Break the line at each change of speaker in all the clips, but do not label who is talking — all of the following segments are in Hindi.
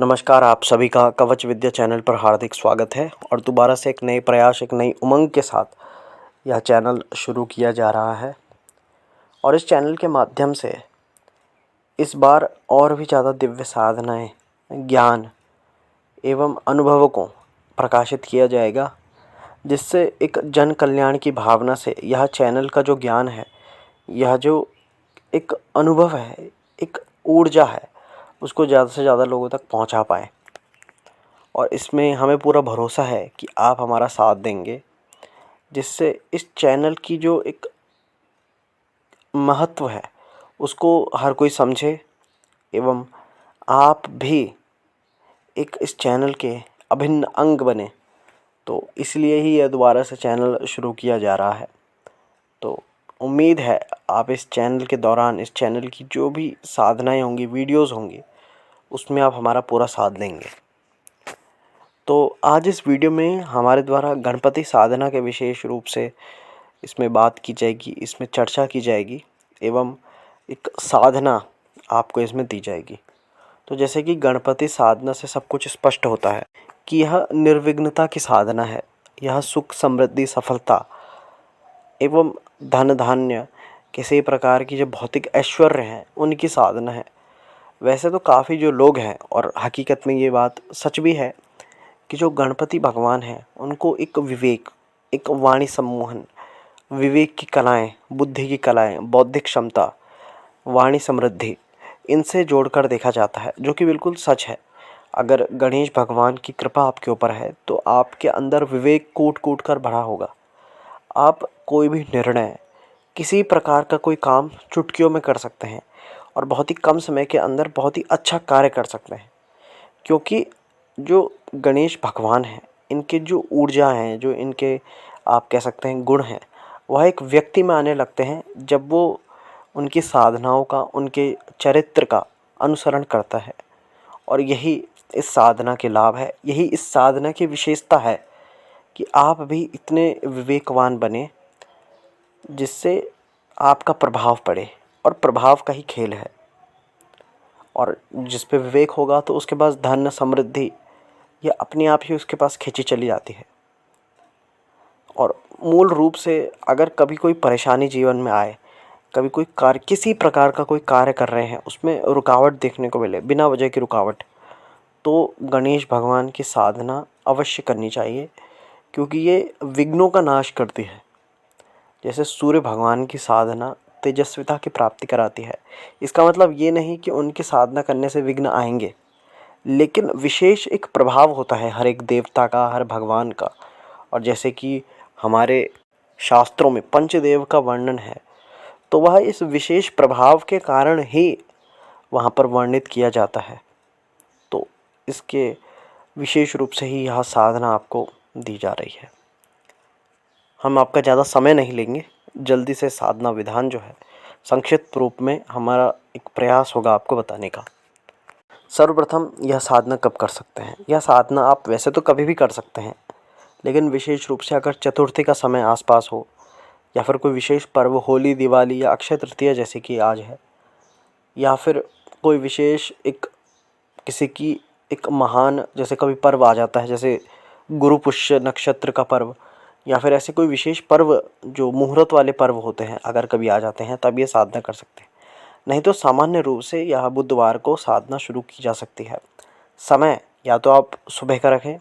नमस्कार, आप सभी का कवच विद्या चैनल पर हार्दिक स्वागत है। और दोबारा से एक नए प्रयास, एक नई उमंग के साथ यह चैनल शुरू किया जा रहा है। और इस चैनल के माध्यम से इस बार और भी ज़्यादा दिव्य साधनाएं, ज्ञान एवं अनुभवों को प्रकाशित किया जाएगा, जिससे एक जन कल्याण की भावना से यह चैनल का जो ज्ञान है, यह जो एक अनुभव है, एक ऊर्जा है, उसको ज़्यादा से ज़्यादा लोगों तक पहुंचा पाएँ। और इसमें हमें पूरा भरोसा है कि आप हमारा साथ देंगे, जिससे इस चैनल की जो एक महत्व है उसको हर कोई समझे एवं आप भी एक इस चैनल के अभिन्न अंग बने। तो इसलिए ही यह दोबारा से चैनल शुरू किया जा रहा है। तो उम्मीद है आप इस चैनल के दौरान, इस चैनल की जो भी साधनाएं होंगी, वीडियोस होंगी, उसमें आप हमारा पूरा साथ देंगे। तो आज इस वीडियो में हमारे द्वारा गणपति साधना के विशेष रूप से इसमें बात की जाएगी, इसमें चर्चा की जाएगी एवं एक साधना आपको इसमें दी जाएगी। तो जैसे कि गणपति साधना से सब कुछ स्पष्ट होता है कि यह निर्विघ्नता की साधना है। यह सुख, समृद्धि, सफलता एवं धन धान्य, किसी प्रकार की जो भौतिक ऐश्वर्य हैं, उनकी साधना है। वैसे तो काफ़ी जो लोग हैं, और हकीकत में ये बात सच भी है कि जो गणपति भगवान हैं उनको एक विवेक, एक वाणी सम्मोहन, विवेक की कलाएं, बुद्धि की कलाएं, बौद्धिक क्षमता, वाणी समृद्धि, इनसे जोड़कर देखा जाता है, जो कि बिल्कुल सच है। अगर गणेश भगवान की कृपा आपके ऊपर है तो आपके अंदर विवेक कूट कूट कर भरा होगा। आप कोई भी निर्णय, किसी प्रकार का कोई काम चुटकियों में कर सकते हैं और बहुत ही कम समय के अंदर बहुत ही अच्छा कार्य कर सकते हैं। क्योंकि जो गणेश भगवान हैं, इनके जो ऊर्जा हैं, जो इनके आप कह सकते हैं गुण हैं, वह एक व्यक्ति में आने लगते हैं जब वो उनकी साधनाओं का, उनके चरित्र का अनुसरण करता है। और यही इस साधना के लाभ है, यही इस साधना की विशेषता है कि आप भी इतने विवेकवान बने जिससे आपका प्रभाव पड़े। और प्रभाव का ही खेल है। और जिस पे विवेक होगा तो उसके पास धन, समृद्धि, यह अपने आप ही उसके पास खींची चली जाती है। और मूल रूप से अगर कभी कोई परेशानी जीवन में आए, कभी कोई कार्य, किसी प्रकार का कोई कार्य कर रहे हैं, उसमें रुकावट देखने को मिले, बिना वजह की रुकावट, तो गणेश भगवान की साधना अवश्य करनी चाहिए। क्योंकि ये विघ्नों का नाश करती है। जैसे सूर्य भगवान की साधना तेजस्विता की प्राप्ति कराती है। इसका मतलब ये नहीं कि उनकी साधना करने से विघ्न आएंगे, लेकिन विशेष एक प्रभाव होता है हर एक देवता का, हर भगवान का। और जैसे कि हमारे शास्त्रों में पंचदेव का वर्णन है, तो वह इस विशेष प्रभाव के कारण ही वहाँ पर वर्णित किया जाता है। तो इसके विशेष रूप से ही यह साधना आपको दी जा रही है। हम आपका ज़्यादा समय नहीं लेंगे, जल्दी से साधना विधान जो है संक्षिप्त रूप में हमारा एक प्रयास होगा आपको बताने का। सर्वप्रथम यह साधना कब कर सकते हैं? यह साधना आप वैसे तो कभी भी कर सकते हैं, लेकिन विशेष रूप से अगर चतुर्थी का समय आसपास हो, या फिर कोई विशेष पर्व, होली, दिवाली या अक्षय तृतीया जैसे कि आज है, या फिर कोई विशेष एक किसी की एक महान जैसे कभी पर्व आ जाता है, जैसे गुरु पुष्य नक्षत्र का पर्व, या फिर ऐसे कोई विशेष पर्व जो मुहूर्त वाले पर्व होते हैं, अगर कभी आ जाते हैं, तब ये साधना कर सकते हैं। नहीं तो सामान्य रूप से यह बुधवार को साधना शुरू की जा सकती है। समय या तो आप सुबह का रखें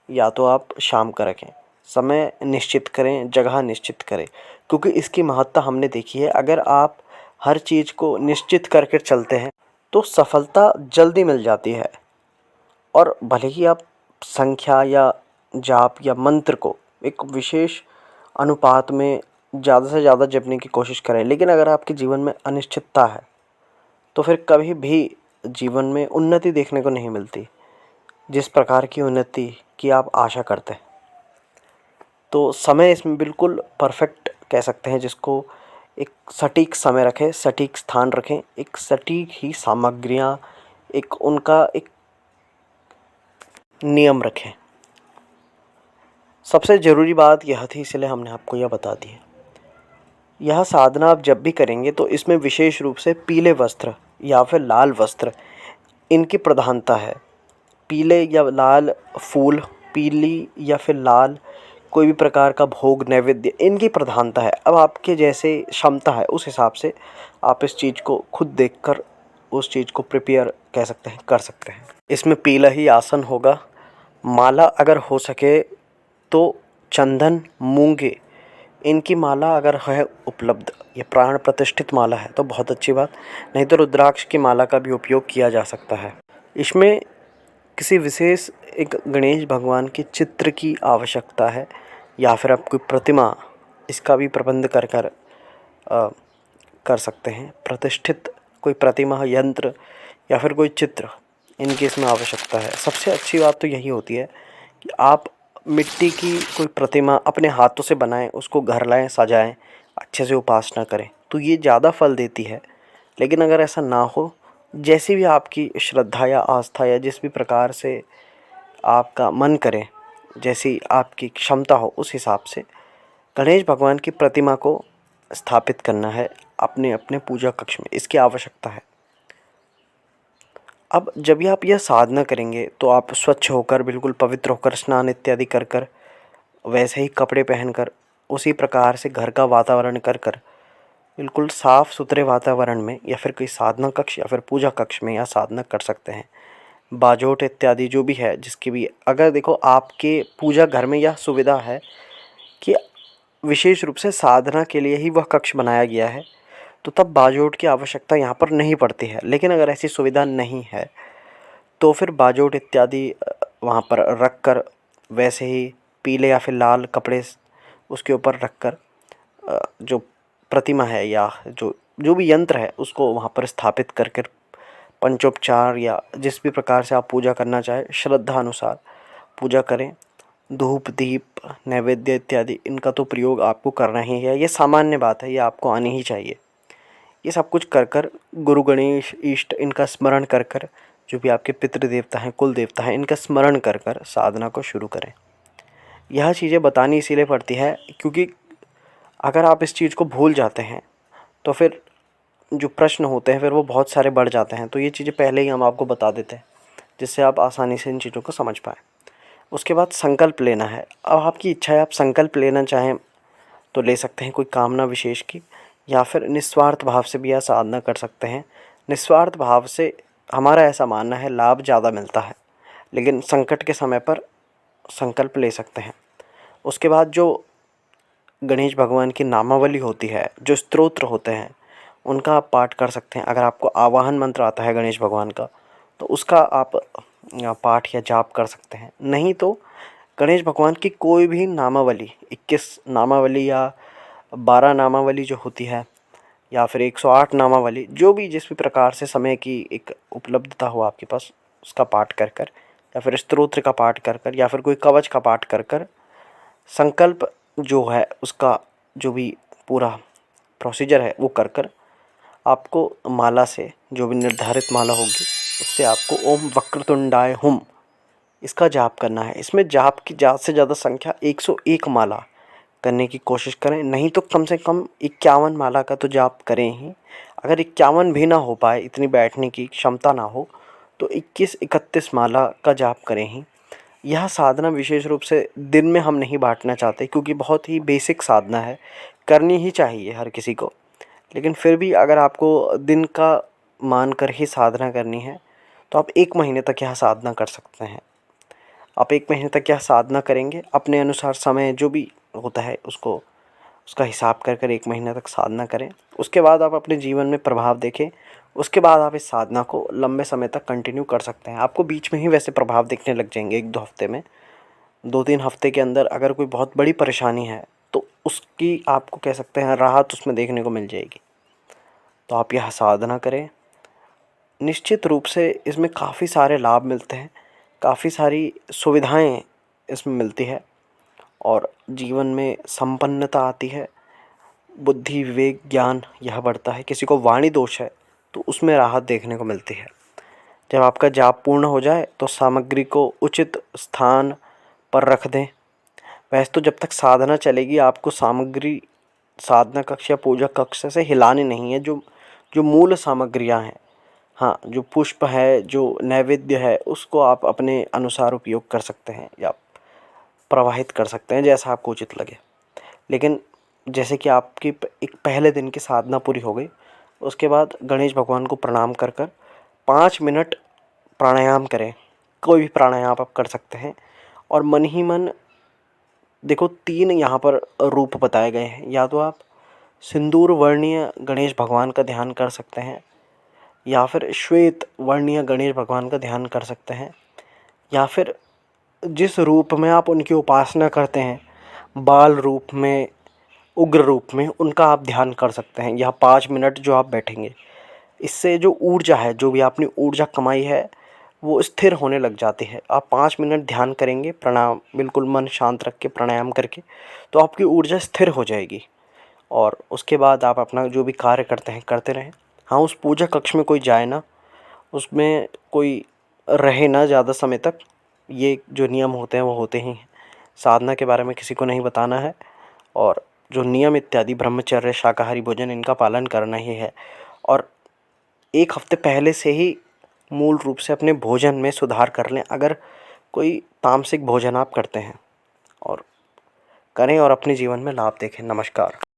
या तो आप शाम का रखें। समय निश्चित करें, जगह निश्चित करें, क्योंकि इसकी महत्ता हमने देखी है। अगर आप हर चीज़ को निश्चित करके चलते हैं तो सफलता जल्दी मिल जाती है। और भले ही आप संख्या या जाप या मंत्र को एक विशेष अनुपात में ज़्यादा से ज़्यादा जपने की कोशिश करें, लेकिन अगर आपके जीवन में अनिश्चितता है तो फिर कभी भी जीवन में उन्नति देखने को नहीं मिलती, जिस प्रकार की उन्नति की आप आशा करते हैं। तो समय इसमें बिल्कुल परफेक्ट कह सकते हैं, जिसको एक सटीक समय रखें, सटीक स्थान रखें, एक सटीक ही सामग्रियाँ, एक उनका एक नियम रखें। सबसे ज़रूरी बात यह थी, इसलिए हमने आपको यह बता दी है। यह साधना आप जब भी करेंगे तो इसमें विशेष रूप से पीले वस्त्र या फिर लाल वस्त्र, इनकी प्रधानता है। पीले या लाल फूल, पीली या फिर लाल कोई भी प्रकार का भोग नैवेद्य, इनकी प्रधानता है। अब आपके जैसे क्षमता है उस हिसाब से आप इस चीज़ को खुद देखकर उस चीज़ को प्रिपेयर कह सकते हैं, कर सकते हैं। इसमें पीला ही आसन होगा। माला अगर हो सके तो चंदन, मूंगे, इनकी माला अगर है उपलब्ध, ये प्राण प्रतिष्ठित माला है तो बहुत अच्छी बात, नहीं तो रुद्राक्ष की माला का भी उपयोग किया जा सकता है। इसमें किसी विशेष एक गणेश भगवान के चित्र की आवश्यकता है या फिर आप कोई प्रतिमा, इसका भी प्रबंध कर सकते हैं। प्रतिष्ठित कोई प्रतिमा, यंत्र या फिर कोई चित्र, इनकी इसमें आवश्यकता है। सबसे अच्छी बात तो यही होती है कि आप मिट्टी की कोई प्रतिमा अपने हाथों से बनाएं, उसको घर लाएं, सजाएं, अच्छे से उपासना करें तो ये ज़्यादा फल देती है। लेकिन अगर ऐसा ना हो, जैसी भी आपकी श्रद्धा या आस्था या जिस भी प्रकार से आपका मन करे, जैसी आपकी क्षमता हो, उस हिसाब से गणेश भगवान की प्रतिमा को स्थापित करना है अपने अपने पूजा कक्ष में, इसकी आवश्यकता है। अब जब भी आप यह साधना करेंगे तो आप स्वच्छ होकर, बिल्कुल पवित्र होकर, स्नान इत्यादि कर कर, वैसे ही कपड़े पहनकर, उसी प्रकार से घर का वातावरण कर कर, बिल्कुल साफ़ सुथरे वातावरण में या फिर कोई साधना कक्ष या फिर पूजा कक्ष में या साधना कर सकते हैं। बाजोट इत्यादि जो भी है, जिसकी भी, अगर देखो आपके पूजा घर में यह सुविधा है कि विशेष रूप से साधना के लिए ही वह कक्ष बनाया गया है, तो तब बाजोट की आवश्यकता यहाँ पर नहीं पड़ती है। लेकिन अगर ऐसी सुविधा नहीं है तो फिर बाजोट इत्यादि वहाँ पर रख कर, वैसे ही पीले या फिर लाल कपड़े उसके ऊपर रख कर जो प्रतिमा है या जो जो भी यंत्र है उसको वहाँ पर स्थापित कर कर पंचोपचार या जिस भी प्रकार से आप पूजा करना चाहें, श्रद्धा अनुसार पूजा करें। धूप, दीप, नैवेद्य इत्यादि, इनका तो प्रयोग आपको करना ही है, ये सामान्य बात है, ये आपको आनी ही चाहिए। ये सब कुछ कर कर, गुरु गणेश इष्ट इनका स्मरण कर कर, जो भी आपके पितृ देवता हैं, कुल देवता हैं, इनका स्मरण कर कर साधना को शुरू करें। यह चीज़ें बतानी इसीलिए पड़ती है क्योंकि अगर आप इस चीज़ को भूल जाते हैं तो फिर जो प्रश्न होते हैं फिर वो बहुत सारे बढ़ जाते हैं। तो ये चीज़ें पहले ही हम आपको बता देते हैं जिससे आप आसानी से इन चीज़ों को समझ पाएँ। उसके बाद संकल्प लेना है। अब आपकी इच्छा है, आप संकल्प लेना चाहें तो ले सकते हैं कोई कामना विशेष की, या फिर निस्वार्थ भाव से भी यह साधना कर सकते हैं। निस्वार्थ भाव से हमारा ऐसा मानना है लाभ ज़्यादा मिलता है, लेकिन संकट के समय पर संकल्प ले सकते हैं। उसके बाद जो गणेश भगवान की नामावली होती है, जो स्तोत्र होते हैं, उनका आप पाठ कर सकते हैं। अगर आपको आवाहन मंत्र आता है गणेश भगवान का तो उसका आप पाठ या जाप कर सकते हैं। नहीं तो गणेश भगवान की कोई भी नामावली, 21 नामावली या 12 नामावली जो होती है, या फिर 108 नामावली, जो भी जिस भी प्रकार से समय की एक उपलब्धता हो आपके पास, उसका पाठ कर कर, या फिर स्तोत्र का पाठ कर कर, या फिर कोई कवच का पाठ कर कर, संकल्प जो है उसका जो भी पूरा प्रोसीजर है वो कर कर, आपको माला से, जो भी निर्धारित माला होगी उससे आपको ओम वक्रतुंडाय हुम इसका जाप करना है। इसमें जाप की ज़्यादा से ज़्यादा संख्या 101 माला करने की कोशिश करें, नहीं तो कम से कम 51 माला का तो जाप करें ही। अगर 51 भी ना हो पाए, इतनी बैठने की क्षमता ना हो, तो 21-31 माला का जाप करें ही। यह साधना विशेष रूप से दिन में हम नहीं बांटना चाहते क्योंकि बहुत ही बेसिक साधना है, करनी ही चाहिए हर किसी को। लेकिन फिर भी अगर आपको दिन का मान कर ही साधना करनी है तो आप 1 महीने तक यह साधना कर सकते हैं। आप 1 महीने तक यह साधना करेंगे, अपने अनुसार समय जो भी होता है उसको, उसका हिसाब कर कर 1 महीने तक साधना करें। उसके बाद आप अपने जीवन में प्रभाव देखें। उसके बाद आप इस साधना को लंबे समय तक कंटिन्यू कर सकते हैं। आपको बीच में ही वैसे प्रभाव दिखने लग जाएंगे 1-2 हफ्ते में। 2-3 हफ्ते के अंदर अगर कोई बहुत बड़ी परेशानी है तो उसकी आपको कह सकते हैं राहत उसमें देखने को मिल जाएगी। तो आप यह साधना करें। निश्चित रूप से इसमें काफ़ी सारे लाभ मिलते हैं, काफ़ी सारी सुविधाएं इसमें मिलती है और जीवन में संपन्नता आती है। बुद्धि, विवेक, ज्ञान यह बढ़ता है। किसी को वाणी दोष है तो उसमें राहत देखने को मिलती है। जब आपका जाप पूर्ण हो जाए तो सामग्री को उचित स्थान पर रख दें। वैसे तो जब तक साधना चलेगी आपको सामग्री साधना कक्ष या पूजा कक्ष से हिलानी नहीं है। जो जो मूल सामग्रियां हैं, हाँ, जो पुष्प है, जो नैवेद्य है, उसको आप अपने अनुसार उपयोग कर सकते हैं या प्रवाहित कर सकते हैं, जैसा आपको उचित लगे। लेकिन जैसे कि आपकी एक पहले दिन की साधना पूरी हो गई, उसके बाद गणेश भगवान को प्रणाम कर कर 5 मिनट प्राणायाम करें। कोई भी प्राणायाम आप कर सकते हैं और मन ही मन देखो, 3 यहाँ पर रूप बताए गए हैं। या तो आप सिंदूर वर्णीय गणेश भगवान का ध्यान कर सकते हैं, या फिर श्वेत वर्णीय गणेश भगवान का ध्यान कर सकते हैं, या फिर जिस रूप में आप उनकी उपासना करते हैं, बाल रूप में, उग्र रूप में, उनका आप ध्यान कर सकते हैं। यह 5 मिनट जो आप बैठेंगे, इससे जो ऊर्जा है, जो भी आपने ऊर्जा कमाई है, वो स्थिर होने लग जाती है। आप 5 मिनट ध्यान करेंगे, प्रणाम, बिल्कुल मन शांत रख के प्राणायाम करके, तो आपकी ऊर्जा स्थिर हो जाएगी। और उसके बाद आप अपना जो भी कार्य करते हैं करते रहें। हाँ, उस पूजा कक्ष में कोई जाए ना, उसमें कोई रहे ना ज़्यादा समय तक। ये जो नियम होते हैं वो होते ही हैं। साधना के बारे में किसी को नहीं बताना है, और जो नियम इत्यादि ब्रह्मचर्य, शाकाहारी भोजन, इनका पालन करना ही है। और 1 हफ्ते पहले से ही मूल रूप से अपने भोजन में सुधार कर लें, अगर कोई तामसिक भोजन आप करते हैं, और करें और अपने जीवन में लाभ देखें। नमस्कार।